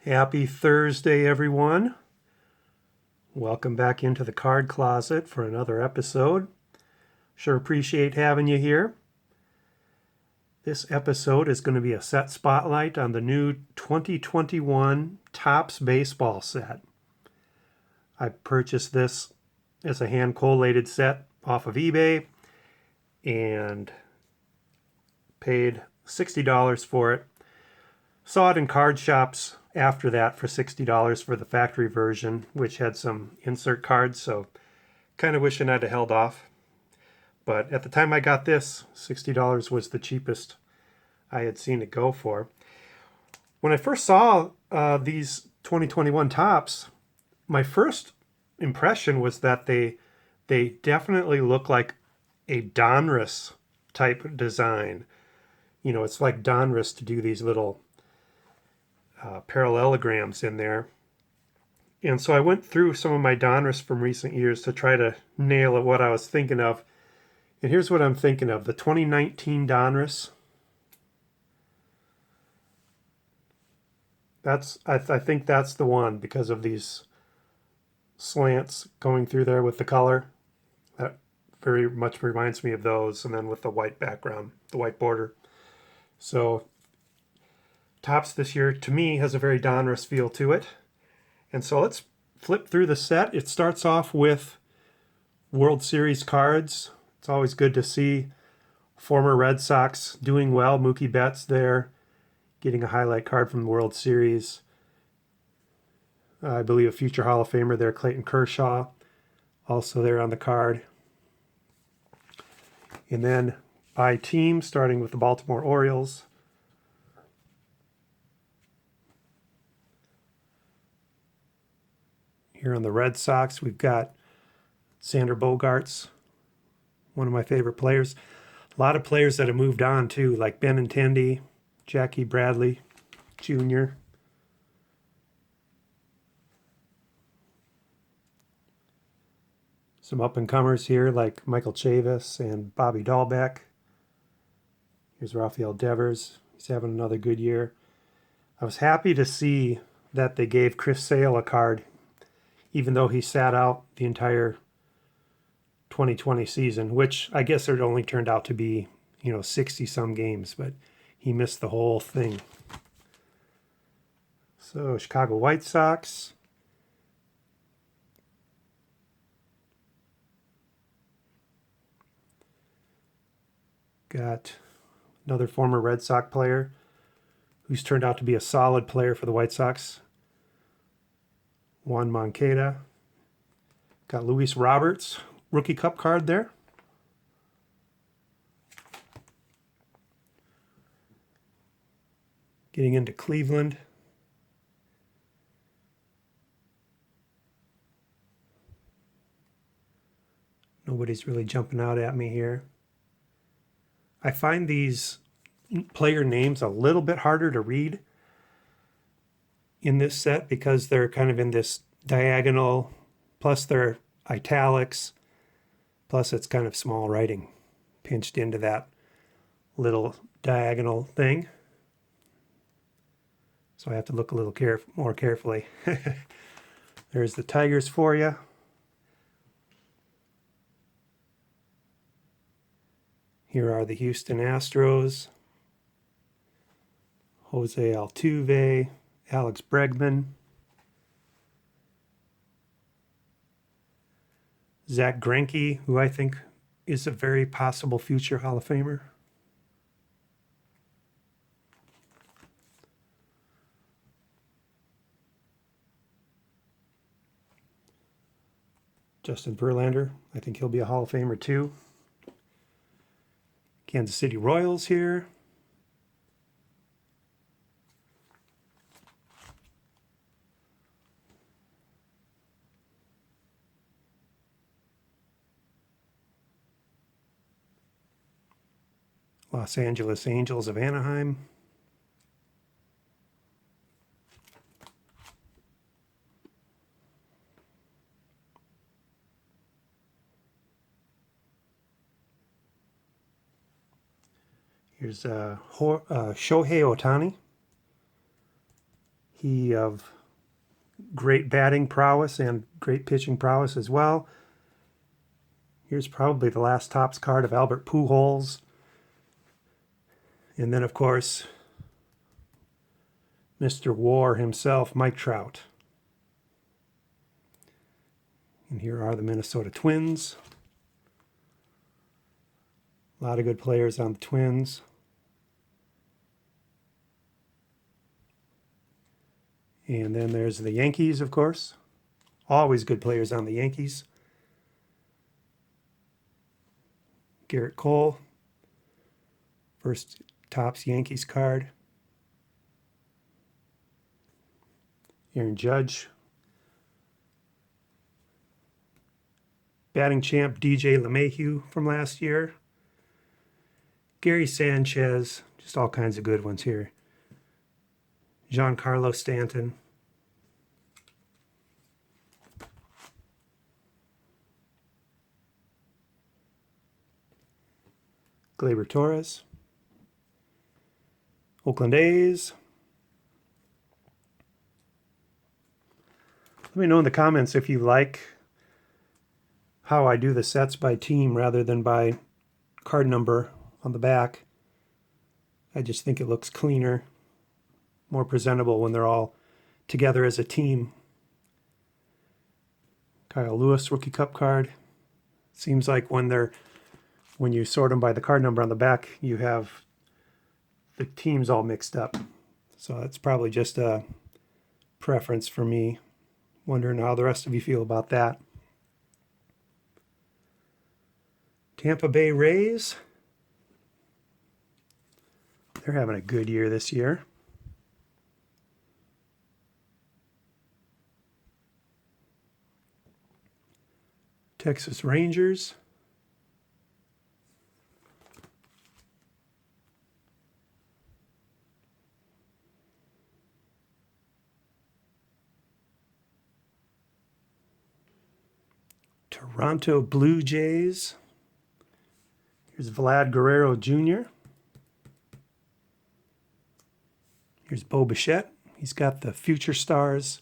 Happy Thursday, everyone. Welcome back into the card closet for another episode. Sure appreciate having you here. This episode is going to be a set spotlight on the new 2021 Topps baseball set. I purchased this as a hand collated set off of eBay and paid $60 for it. Saw it in card shops after that for $60 for the factory version, which had some insert cards, so kind of wishing I'd have held off. But at the time I got this, $60 was the cheapest I had seen it go for. When I first saw these 2021 Topps, my first impression was that they definitely look like a Donruss type design. You know, it's like Donruss to do these little parallelograms in there. And so I went through some of my Donruss from recent years to try to nail at what I was thinking of. And here's what I'm thinking of. The 2019 Donruss. I think that's the one because of these slants going through there with the color. That very much reminds me of those. And then with the white background, the white border. So Topps this year, to me, has a very Donruss feel to it. And so let's flip through the set. It starts off with World Series cards. It's always good to see former Red Sox doing well. Mookie Betts there, getting a highlight card from the World Series. I believe a future Hall of Famer there, Clayton Kershaw, also there on the card. And then by team, starting with the Baltimore Orioles. Here on the Red Sox, we've got Xander Bogaerts, one of my favorite players. A lot of players that have moved on too, like Benintendi, Jackie Bradley Jr. Some up-and-comers here like Michael Chavis and Bobby Dahlbeck. Here's Rafael Devers. He's having another good year. I was happy to see that they gave Chris Sale a card, even though he sat out the entire 2020 season, which I guess it only turned out to be, 60-some games, but he missed the whole thing. So, Chicago White Sox. Got another former Red Sox player who's turned out to be a solid player for the White Sox. Juan Moncada. Got Luis Roberts, rookie cup card there. Getting into Cleveland. Nobody's really jumping out at me here. I find these player names a little bit harder to read in this set because they're kind of in this diagonal, plus they're italics, plus it's kind of small writing pinched into that little diagonal thing. So I have to look a little more carefully. There's the Tigers for you. Here are the Houston Astros. Jose Altuve, Alex Bregman, Zach Greinke, who I think is a very possible future Hall of Famer. Justin Verlander, I think he'll be a Hall of Famer too. Kansas City Royals here. Los Angeles Angels of Anaheim. Here's Shohei Ohtani. He of great batting prowess and great pitching prowess as well. Here's probably the last Topps card of Albert Pujols. And then, of course, Mr. War himself, Mike Trout. And here are the Minnesota Twins. A lot of good players on the Twins. And then there's the Yankees, of course. Always good players on the Yankees. Garrett Cole. First Topps Yankees card. Aaron Judge. Batting champ DJ LeMahieu from last year. Gary Sanchez. Just all kinds of good ones here. Giancarlo Stanton. Gleyber Torres. Oakland A's. Let me know in the comments if you like how I do the sets by team rather than by card number on the back. I just think it looks cleaner, more presentable when they're all together as a team. Kyle Lewis Rookie Cup card. Seems like when you sort them by the card number on the back, you have the teams all mixed up. So that's probably just a preference for me. Wondering how the rest of you feel about that. Tampa Bay Rays. They're having a good year this year. Texas Rangers. Toronto Blue Jays. Here's Vlad Guerrero Jr. Here's Bo Bichette. He's got the Future Stars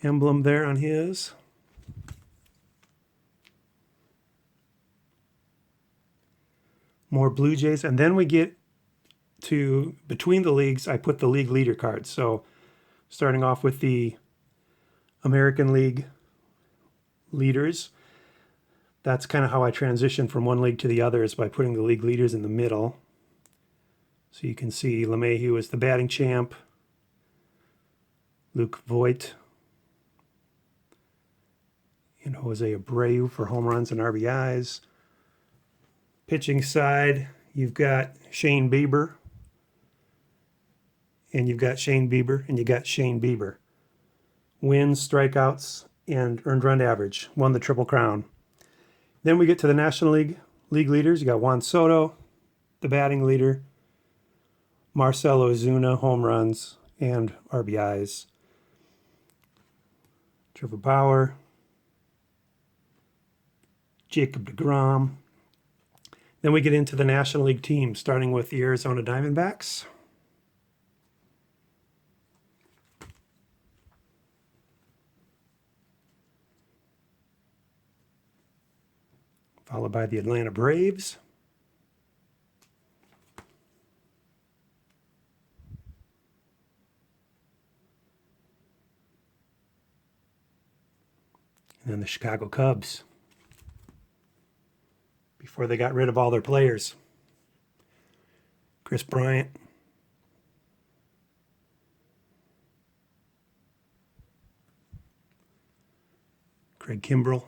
emblem there on his. More Blue Jays. And then we get to between the leagues, I put the league leader cards. So starting off with the American League leaders. That's kind of how I transition from one league to the other, is by putting the league leaders in the middle. So you can see LeMahieu is the batting champ. Luke Voigt and Jose Abreu for home runs and RBIs. Pitching side, you've got Shane Bieber. And you've got Shane Bieber, and you got Shane Bieber. Wins, strikeouts, and earned run average. Won the Triple Crown. Then we get to the National League leaders. You got Juan Soto, the batting leader. Marcell Ozuna, home runs and RBIs. Trevor Bauer. Jacob deGrom. Then we get into the National League teams, starting with the Arizona Diamondbacks. Followed by the Atlanta Braves. And then the Chicago Cubs, before they got rid of all their players. Chris Bryant. Craig Kimbrell.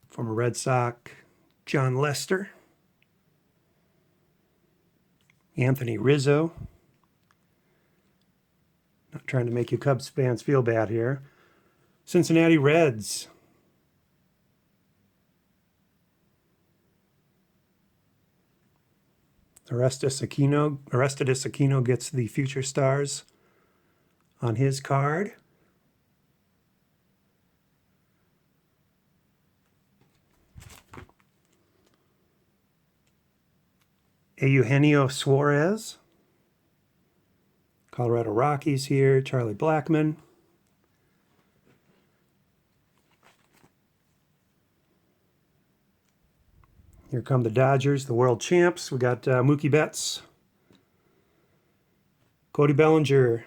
Former Red Sox, John Lester. Anthony Rizzo. Not trying to make you Cubs fans feel bad here. Cincinnati Reds. Aristides Aquino gets the Future Stars on his card. Eugenio Suarez. Colorado Rockies here, Charlie Blackmon. Here come the Dodgers, the world champs. We got Mookie Betts, Cody Bellinger,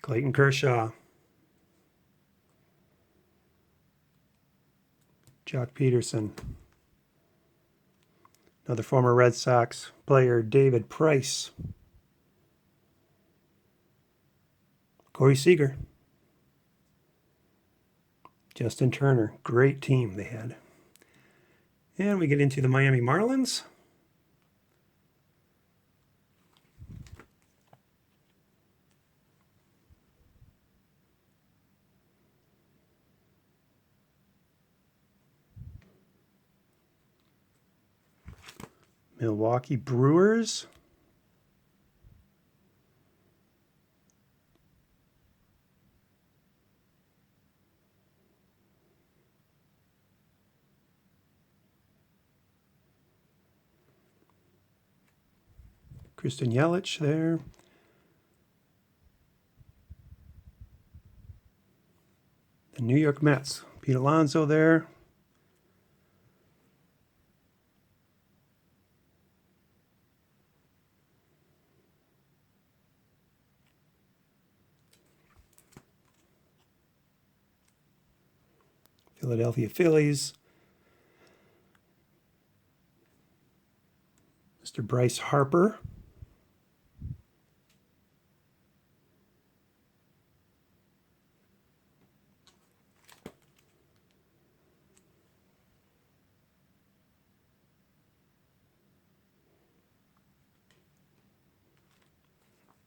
Clayton Kershaw, Jock Peterson, another former Red Sox player, David Price, Corey Seager, Justin Turner. Great team they had. And we get into the Miami Marlins. Milwaukee Brewers. Christian Yelich there. The New York Mets. Pete Alonso there. Philadelphia Phillies. Mr. Bryce Harper.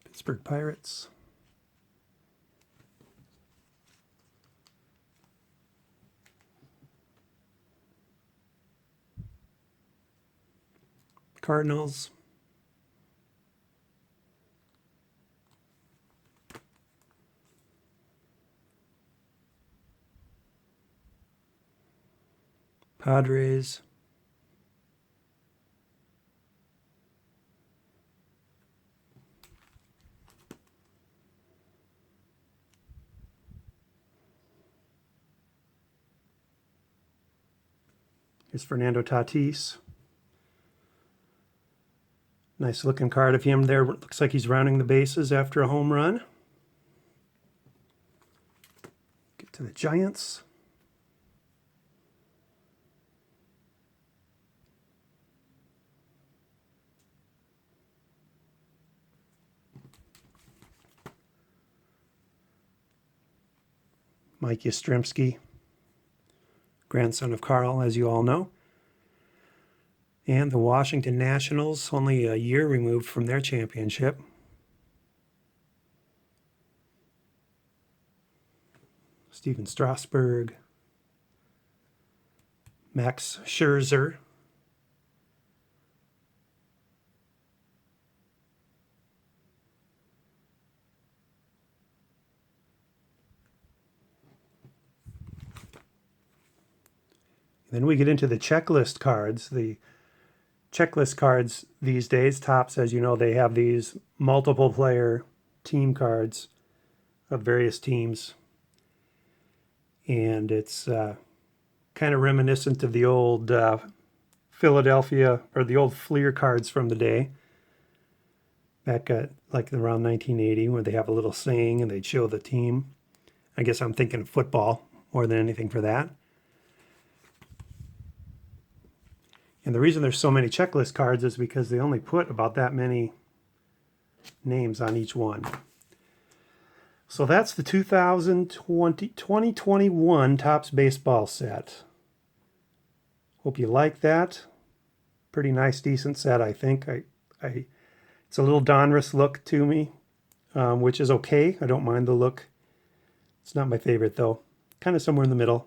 Pittsburgh Pirates. Cardinals. Padres. Here's Fernando Tatis. Nice looking card of him there. Looks like he's rounding the bases after a home run. Get to the Giants. Mike Yastrzemski, grandson of Carl, as you all know. And the Washington Nationals, only a year removed from their championship. Steven Strasburg, Max Scherzer, then we get into the checklist cards. The checklist cards these days, Topps, as you know, they have these multiple player team cards of various teams. And it's kind of reminiscent of the old Philadelphia, or the old Fleer cards from the day. Back at like around 1980, where they have a little saying and they'd show the team. I guess I'm thinking of football more than anything for that. And the reason there's so many checklist cards is because they only put about that many names on each one. So that's the 2021 Topps baseball set. Hope you like that. Pretty nice, decent set, I think. It's a little Donruss look to me, which is okay. I don't mind the look. It's not my favorite, though. Kind of somewhere in the middle.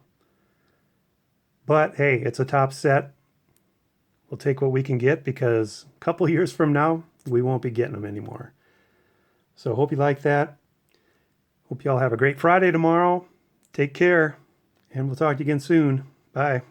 But, hey, it's a Topps set. We'll take what we can get, because a couple years from now, we won't be getting them anymore. So hope you like that. Hope you all have a great Friday tomorrow. Take care, and we'll talk to you again soon. Bye.